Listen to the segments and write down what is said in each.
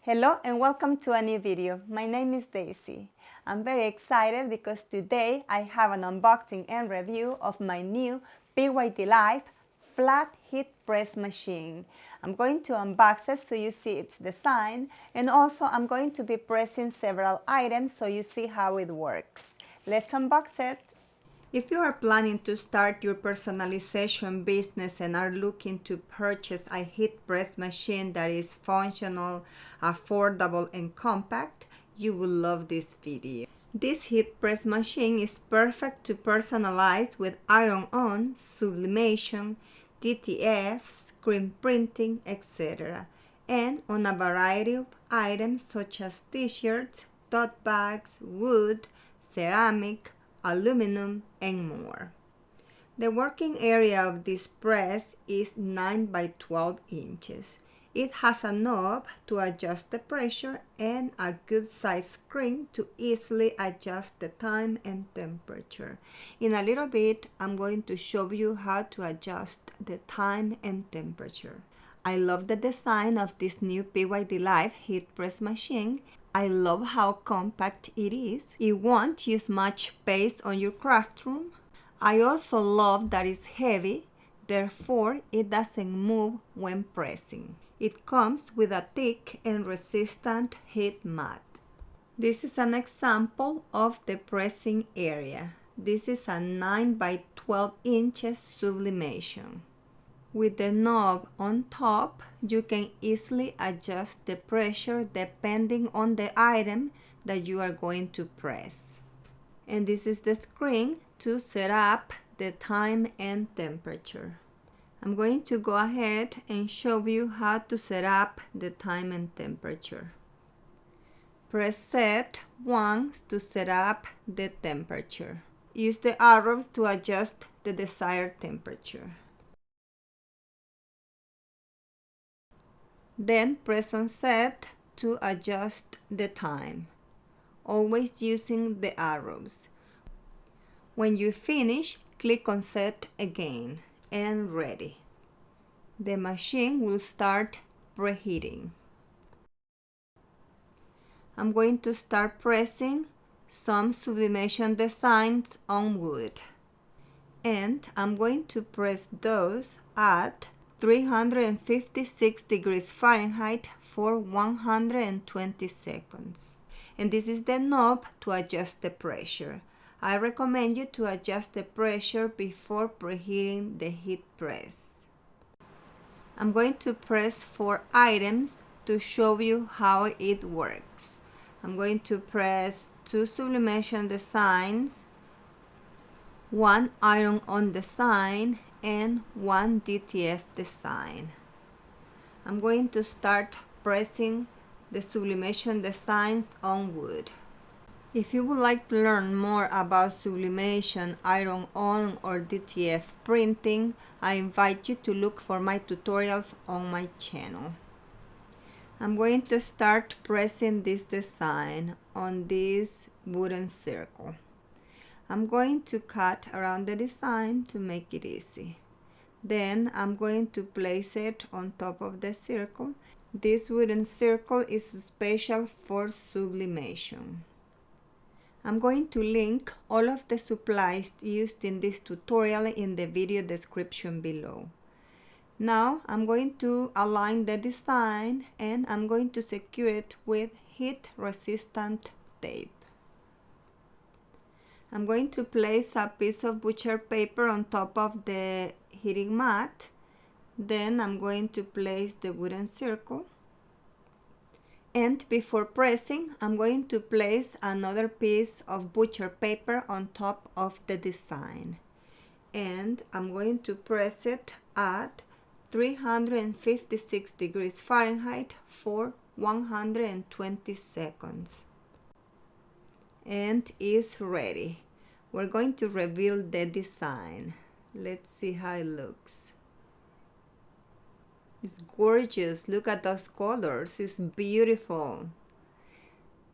Hello and welcome to a new video. My name is Daisy. I'm very excited because today I have an unboxing and review of my new PYDLIFE flat heat press machine. I'm going to unbox it so you see its design, and also I'm going to be pressing several items so you see how it works. Let's unbox it. If you are planning to start your personalization business and are looking to purchase a heat press machine that is functional, affordable, and compact, you will love this video. This heat press machine is perfect to personalize with iron-on, sublimation, DTF, screen printing, etc. and on a variety of items such as t-shirts, tote bags, wood, ceramic, aluminum, and more. The working area of this press is 9 by 12 inches. It has a knob to adjust the pressure and a good size screen to easily adjust the time and temperature. In a little bit, I'm going to show you how to adjust the time and temperature. I love the design of this new PYDLIFE heat press machine. I love how compact it is. It won't use much space on your craft room. I also love that it's heavy, therefore it doesn't move when pressing. It comes with a thick and resistant heat mat. This is an example of the pressing area. This is a 9 by 12 inches sublimation. With the knob on top, you can easily adjust the pressure depending on the item that you are going to press. And this is the screen to set up the time and temperature. I'm going to go ahead and show you how to set up the time and temperature. Press set once to set up the temperature. Use the arrows to adjust the desired temperature. Then press on set to adjust the time, always using the arrows. When you finish, click on set again and ready. The machine will start preheating. I'm going to start pressing some sublimation designs on wood, and I'm going to press those at 356 degrees Fahrenheit for 120 seconds. And this is the knob to adjust the pressure. I recommend you to adjust the pressure before preheating the heat press. I'm going to press 4 items to show you how it works. I'm going to press 2 sublimation designs, 1 iron-on design, and 1 DTF design. I'm going to start pressing the sublimation designs on wood. If you would like to learn more about sublimation, iron-on, or DTF printing, I invite you to look for my tutorials on my channel. I'm going to start pressing this design on this wooden circle. I'm going to cut around the design to make it easy. Then I'm going to place it on top of the circle. This wooden circle is special for sublimation. I'm going to link all of the supplies used in this tutorial in the video description below. Now I'm going to align the design and I'm going to secure it with heat-resistant tape. I'm going to place a piece of butcher paper on top of the heating mat. Then I'm going to place the wooden circle. And before pressing, I'm going to place another piece of butcher paper on top of the design. And I'm going to press it at 356 degrees Fahrenheit for 120 seconds. And it's ready. We're going to reveal the design. Let's see how it looks. It's gorgeous. Look at those colors. It's beautiful.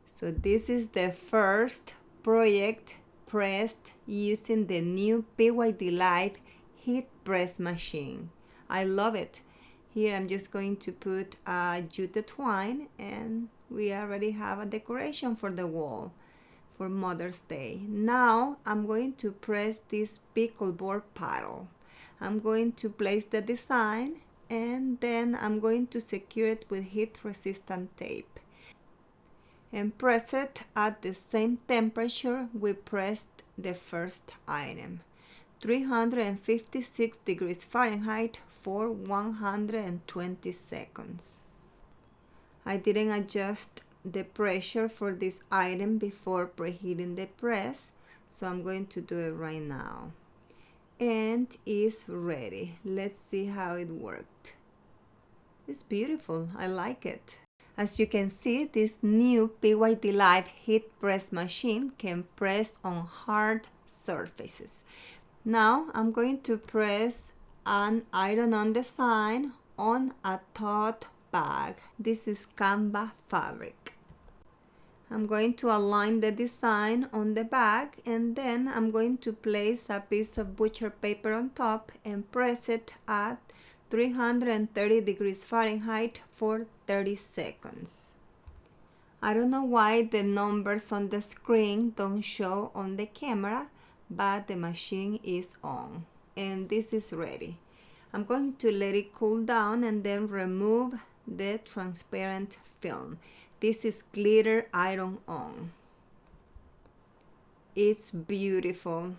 So this is the first project pressed using the new PYDLIFE heat press machine. I love it. Here I'm just going to put jute twine, and we already have a decoration for the wall for Mother's Day. Now I'm going to press this pickleboard paddle. I'm going to place the design, and then I'm going to secure it with heat resistant tape and press it at the same temperature we pressed the first item, 356 degrees Fahrenheit for 120 seconds. I didn't adjust the pressure for this item before preheating the press, so I'm going to do it right now. And it's ready. Let's see how it worked. It's beautiful. I like it. As you can see, this new PYDLIFE heat press machine can press on hard surfaces. Now I'm going to press an iron-on design on a tote bag. This is Canva fabric. I'm going to align the design on the bag, and then I'm going to place a piece of butcher paper on top and press it at 330 degrees Fahrenheit for 30 seconds. I don't know why the numbers on the screen don't show on the camera, but the machine is on and this is ready. I'm going to let it cool down and then remove the transparent film. This is glitter iron-on. It's beautiful.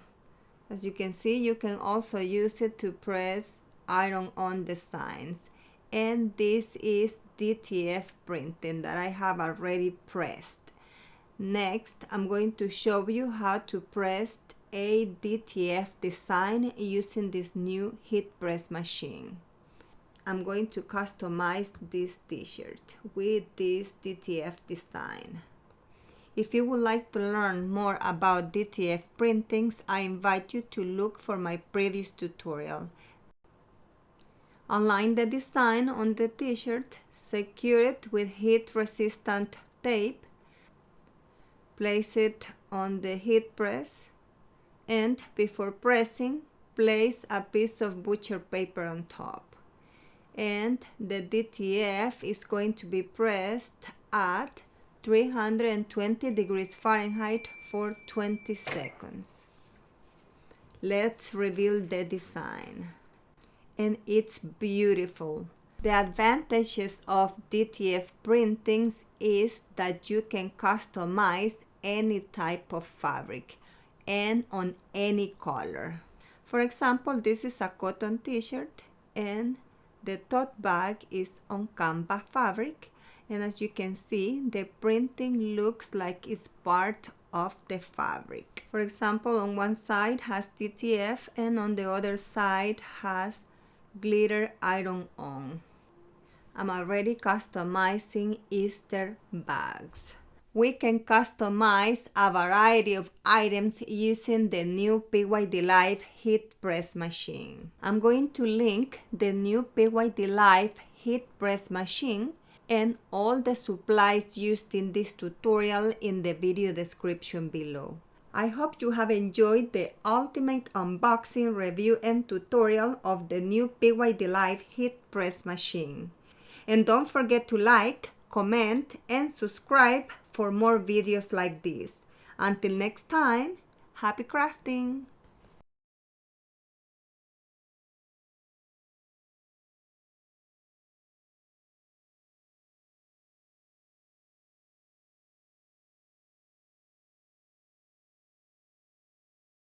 As you can see, you can also use it to press iron-on designs. And this is DTF printing that I have already pressed. Next, I'm going to show you how to press a DTF design using this new heat press machine. I'm going to customize this t-shirt with this DTF design. If you would like to learn more about DTF printings, I invite you to look for my previous tutorial. Align the design on the t-shirt, secure it with heat-resistant tape, place it on the heat press, and before pressing, place a piece of butcher paper on top. And the DTF is going to be pressed at 320 degrees Fahrenheit for 20 seconds. Let's reveal the design. And it's beautiful. The advantages of DTF printings is that you can customize any type of fabric and on any color. For example, this is a cotton t-shirt and the tote bag is on Canva fabric, and as you can see, the printing looks like it's part of the fabric. For example, on one side has DTF and on the other side has glitter iron-on. I'm already customizing Easter bags. We can customize a variety of items using the new PYDLIFE heat press machine. I'm going to link the new PYDLIFE heat press machine and all the supplies used in this tutorial in the video description below. I hope you have enjoyed the ultimate unboxing, review, and tutorial of the new PYDLIFE heat press machine. And don't forget to like, comment, and subscribe for more videos like this. Until next time, happy crafting!